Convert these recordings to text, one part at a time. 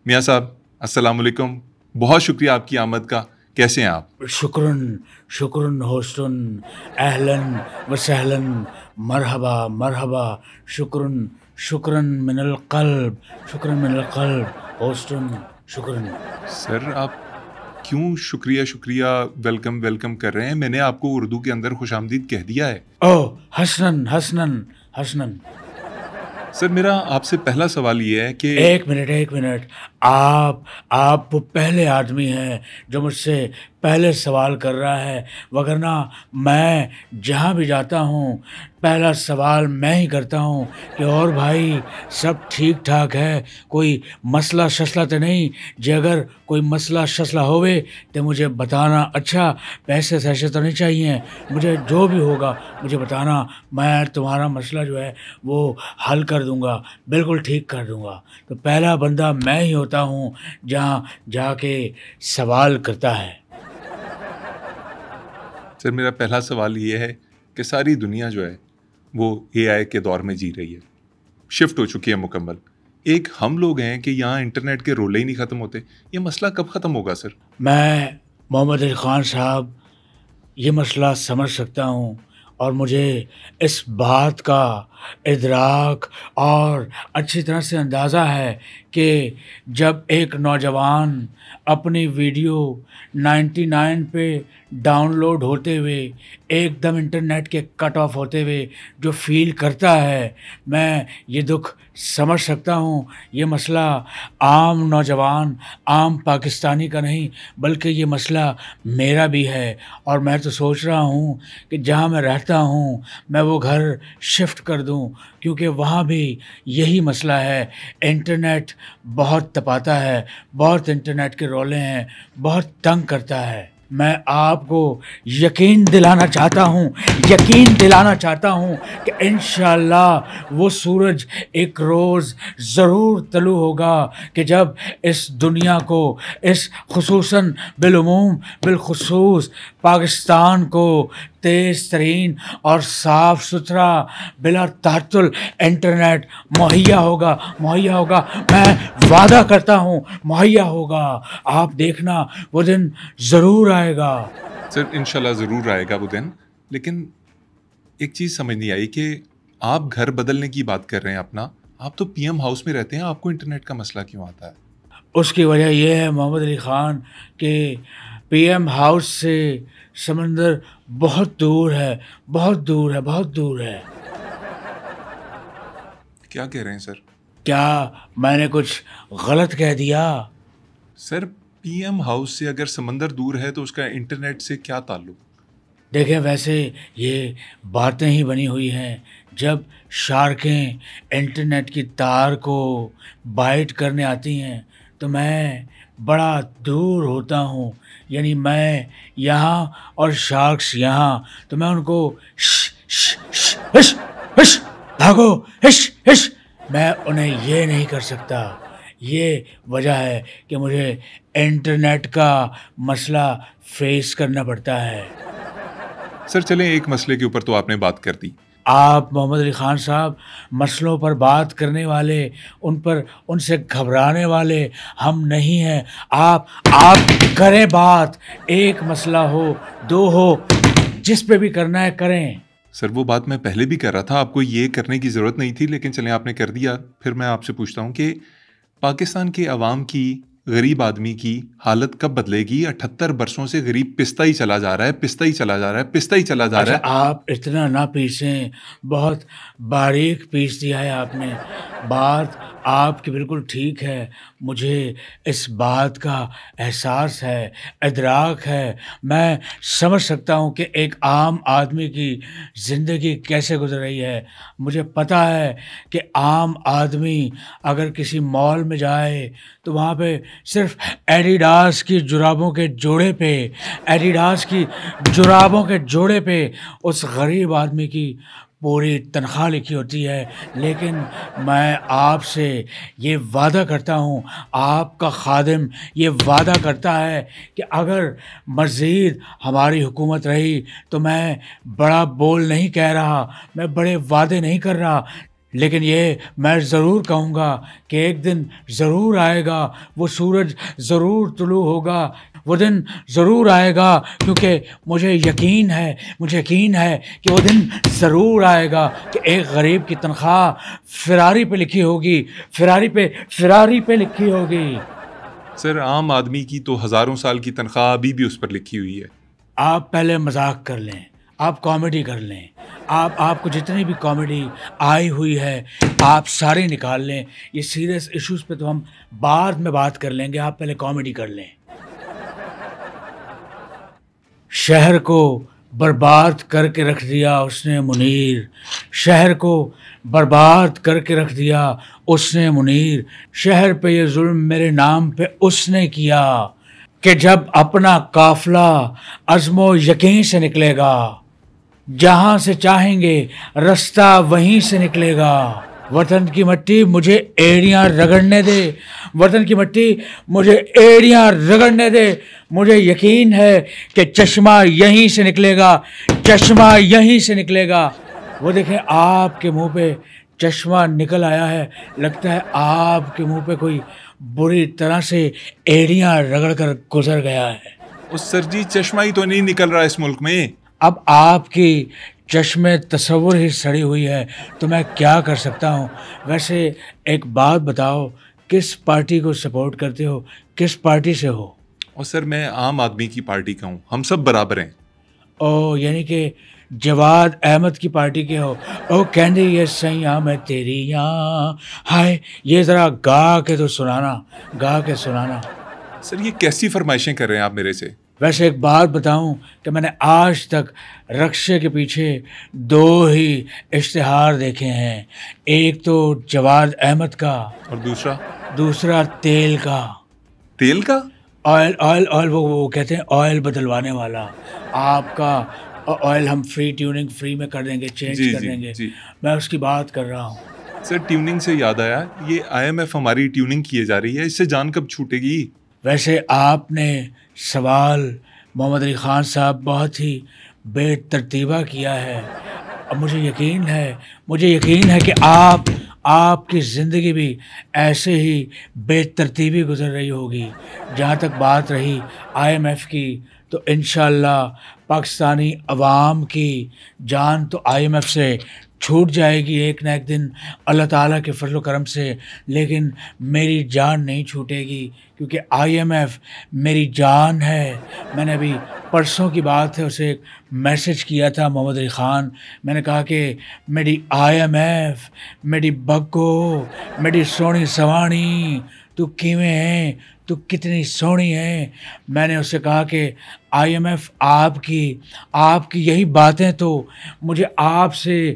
میاں صاحب السلام علیکم، بہت شکریہ آپ کی آمد کا. کیسے ہیں آپ؟ شکرن ہوسٹن، اہلن وسہلن، مرحبا مرحبا، شکرن من القلب ہوسٹن، شکرن. سر آپ کیوں شکریہ ویلکم کر رہے ہیں؟ میں نے آپ کو اردو کے اندر خوش آمدید کہہ دیا ہے. حسنن. سر میرا آپ سے پہلا سوال یہ ہے کہ ایک منٹ، آپ وہ پہلے آدمی ہیں جو مجھ سے پہلے سوال کر رہا ہے، وگرنہ میں جہاں بھی جاتا ہوں پہلا سوال میں ہی کرتا ہوں کہ اور بھائی سب ٹھیک ٹھاک ہے، کوئی مسئلہ شسلہ تو نہیں جی؟ اگر کوئی مسئلہ شسلہ ہوئے تو مجھے بتانا. اچھا پیسے سیسے تو نہیں چاہیے مجھے، جو بھی ہوگا مجھے بتانا، میں تمہارا مسئلہ جو ہے وہ حل کر دوں گا، بالکل ٹھیک کر دوں گا. تو پہلا بندہ میں ہی ہوتا ہوں جہاں جا کے سوال کرتا ہے. سر میرا پہلا سوال یہ ہے کہ ساری دنیا جو ہے وہ اے آئی کے دور میں جی رہی ہے، شفٹ ہو چکی ہے مکمل. ایک ہم لوگ ہیں کہ یہاں انٹرنیٹ کے رولے ہی نہیں ختم ہوتے. یہ مسئلہ کب ختم ہوگا سر؟ میں محمد علی خان صاحب یہ مسئلہ سمجھ سکتا ہوں، اور مجھے اس بات کا ادراک اور اچھی طرح سے اندازہ ہے کہ جب ایک نوجوان اپنی ویڈیو 99 پہ ڈاؤن لوڈ ہوتے ہوئے ایک دم انٹرنیٹ کے کٹ آف ہوتے ہوئے جو فیل کرتا ہے، میں یہ دکھ سمجھ سکتا ہوں. یہ مسئلہ عام نوجوان، عام پاکستانی کا نہیں، بلکہ یہ مسئلہ میرا بھی ہے. اور میں تو سوچ رہا ہوں کہ جہاں میں رہتا ہوں میں وہ گھر شفٹ کر دوں، کیونکہ وہاں بھی یہی مسئلہ ہے. انٹرنیٹ بہت تپاتا ہے، بہت انٹرنیٹ کے رولے ہیں، بہت تنگ کرتا ہے. میں آپ کو یقین دلانا چاہتا ہوں کہ انشاءاللہ وہ سورج ایک روز ضرور طلوع ہوگا کہ جب اس دنیا کو، اس خصوصاً بالخصوص پاکستان کو تیز ترین اور صاف ستھرا بلا تعطل انٹرنیٹ مہیا ہوگا. میں وعدہ کرتا ہوں مہیا ہوگا. آپ دیکھنا وہ دن ضرور آئے گا. سر انشاءاللہ ضرور آئے گا وہ دن. لیکن ایک چیز سمجھ نہیں آئی کہ آپ گھر بدلنے کی بات کر رہے ہیں اپنا، آپ تو پی ایم ہاؤس میں رہتے ہیں، آپ کو انٹرنیٹ کا مسئلہ کیوں آتا ہے؟ اس کی وجہ یہ ہے محمد علی خان کہ پی ایم ہاؤس سے سمندر بہت دور ہے. کیا کہہ رہے ہیں سر؟ کیا میں نے کچھ غلط کہہ دیا؟ سر پی ایم ہاؤس سے اگر سمندر دور ہے تو اس کا انٹرنیٹ سے کیا تعلق؟ دیکھیں ویسے یہ باتیں ہی بنی ہوئی ہیں. جب شارکیں انٹرنیٹ کی تار کو بائٹ کرنے آتی ہیں تو میں بڑا دور ہوتا ہوں، یعنی میں یہاں اور شارکس یہاں، تو میں ان کو ہش بھاگو ہش میں انہیں یہ نہیں کر سکتا. یہ وجہ ہے کہ مجھے انٹرنیٹ کا مسئلہ فیس کرنا پڑتا ہے. سر چلیں ایک مسئلے کے اوپر تو آپ نے بات کر دی. آپ محمد علی خان صاحب مسئلوں پر بات کرنے والے، ان سے گھبرانے والے ہم نہیں ہیں. آپ کریں بات، ایک مسئلہ ہو، دو ہو، جس پہ بھی کرنا ہے کریں. سر وہ بات میں پہلے بھی کر رہا تھا، آپ کو یہ کرنے کی ضرورت نہیں تھی، لیکن چلیں آپ نے کر دیا. پھر میں آپ سے پوچھتا ہوں کہ پاکستان کے عوام کی، غریب آدمی کی حالت کب بدلے گی؟ 78 برسوں سے غریب پستا ہی چلا جا رہا ہے. اچھا آپ اتنا نہ پیسیں، بہت باریک پیس دیا ہے آپ نے. بات آپ کی بالکل ٹھیک ہے، مجھے اس بات کا احساس ہے، ادراک ہے. میں سمجھ سکتا ہوں کہ ایک عام آدمی کی زندگی کیسے گزر رہی ہے. مجھے پتہ ہے کہ عام آدمی اگر کسی مال میں جائے تو وہاں پہ صرف ایڈیڈاس کی جرابوں کے جوڑے پہ اس غریب آدمی کی پوری تنخواہ لکھی ہوتی ہے. لیکن میں آپ سے یہ وعدہ کرتا ہوں، آپ کا خادم یہ وعدہ کرتا ہے کہ اگر مزید ہماری حکومت رہی تو میں بڑا بول نہیں کہہ رہا، میں بڑے وعدے نہیں کر رہا، لیکن یہ میں ضرور کہوں گا کہ ایک دن ضرور آئے گا، وہ سورج ضرور طلوع ہوگا، وہ دن ضرور آئے گا، کیونکہ مجھے یقین ہے کہ وہ دن ضرور آئے گا کہ ایک غریب کی تنخواہ فراری پہ لکھی ہوگی، فراری پہ لکھی ہوگی۔ سر عام آدمی کی تو ہزاروں سال کی تنخواہ ابھی بھی اس پر لکھی ہوئی ہے۔ آپ پہلے مذاق کر لیں، آپ کامیڈی کر لیں، آپ کو جتنی بھی کامیڈی آئی ہوئی ہے آپ سارے نکال لیں۔ یہ سیریس ایشوز پہ تو ہم بعد میں بات کر لیں گے، آپ پہلے کامیڈی کر لیں۔ شہر کو برباد کر کے رکھ دیا اس نے منیر، شہر کو برباد کر کے رکھ دیا اس نے منیر، شہر پہ یہ ظلم میرے نام پہ اس نے کیا کہ جب اپنا قافلہ عزم و یقین سے نکلے گا، جہاں سے چاہیں گے رستہ وہیں سے نکلے گا۔ وطن کی مٹی مجھے ایڑیاں رگڑنے دے، وطن کی مٹی مجھے ایڑیاں رگڑنے دے، مجھے یقین ہے کہ چشمہ یہیں سے نکلے گا، چشمہ یہیں سے نکلے گا۔ وہ دیکھیں آپ کے منہ پہ چشمہ نکل آیا ہے، لگتا ہے آپ کے منہ پہ کوئی بری طرح سے ایڑیاں رگڑ کر گزر گیا ہے۔ اس سر جی چشمہ ہی تو نہیں نکل رہا اس ملک میں۔ اب آپ کی چشمے تصور ہی سڑی ہوئی ہے تو میں کیا کر سکتا ہوں۔ ویسے ایک بات بتاؤ، کس پارٹی کو سپورٹ کرتے ہو، کس پارٹی سے ہو؟ اور سر میں عام آدمی کی پارٹی کا ہوں، ہم سب برابر ہیں۔ او یعنی کہ جواد احمد کی پارٹی کے ہو۔ او کہندی یہ سیاں میں تیری یاں، ہائے یہ ذرا گا کے تو سنانا، گا کے سنانا۔ سر یہ کیسی فرمائشیں کر رہے ہیں آپ میرے سے؟ ویسے ایک بات بتاؤں کہ میں نے آج تک رکشے کے پیچھے 2 ہی اشتہار دیکھے ہیں، ایک تو جواد احمد کا اور دوسرا تیل کا۔ تیل کا؟ آئل وہ کہتے ہیں آئل بدلوانے والا۔ آپ کا آئل ہم ٹیوننگ فری میں کر دیں گے، چینج کر دیں گے، میں اس کی بات کر رہا ہوں۔ سر ٹیوننگ سے یاد آیا، یہ IMF ہماری ٹیوننگ کیے جا رہی ہے، اس سے جان کب چھوٹے گی؟ ویسے آپ نے سوال محمد علی خان صاحب بہت ہی بے ترتیبہ کیا ہے۔ اب مجھے یقین ہے کہ آپ کی زندگی بھی ایسے ہی بے ترتیبی گزر رہی ہوگی۔ جہاں تک بات رہی IMF کی تو انشاءاللہ پاکستانی عوام کی جان تو IMF سے چھوٹ جائے گی ایک نہ ایک دن اللہ تعالیٰ کے فضل و کرم سے، لیکن میری جان نہیں چھوٹے گی کیونکہ IMF میری جان ہے۔ میں نے ابھی پرسوں کی بات ہے اسے ایک میسج کیا تھا محمد علی خان، میں نے کہا کہ میری IMF، میری بگو، میری سونی سوانی، تو کیویں ہیں، تو کتنی سونی ہے۔ میں نے اسے کہا کہ IMF آپ کی یہی باتیں تو مجھے آپ سے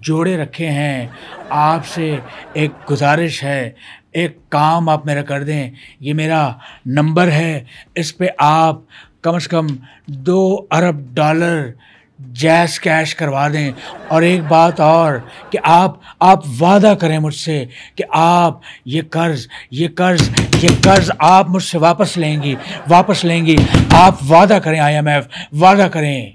جوڑے رکھے ہیں۔ آپ سے ایک گزارش ہے، ایک کام آپ میرا کر دیں، یہ میرا نمبر ہے، اس پہ آپ کم از کم $2 ارب جیز کیش کروا دیں۔ اور ایک بات اور کہ آپ وعدہ کریں مجھ سے کہ آپ یہ قرض آپ مجھ سے واپس لیں گی، آپ وعدہ کریں IMF، وعدہ کریں۔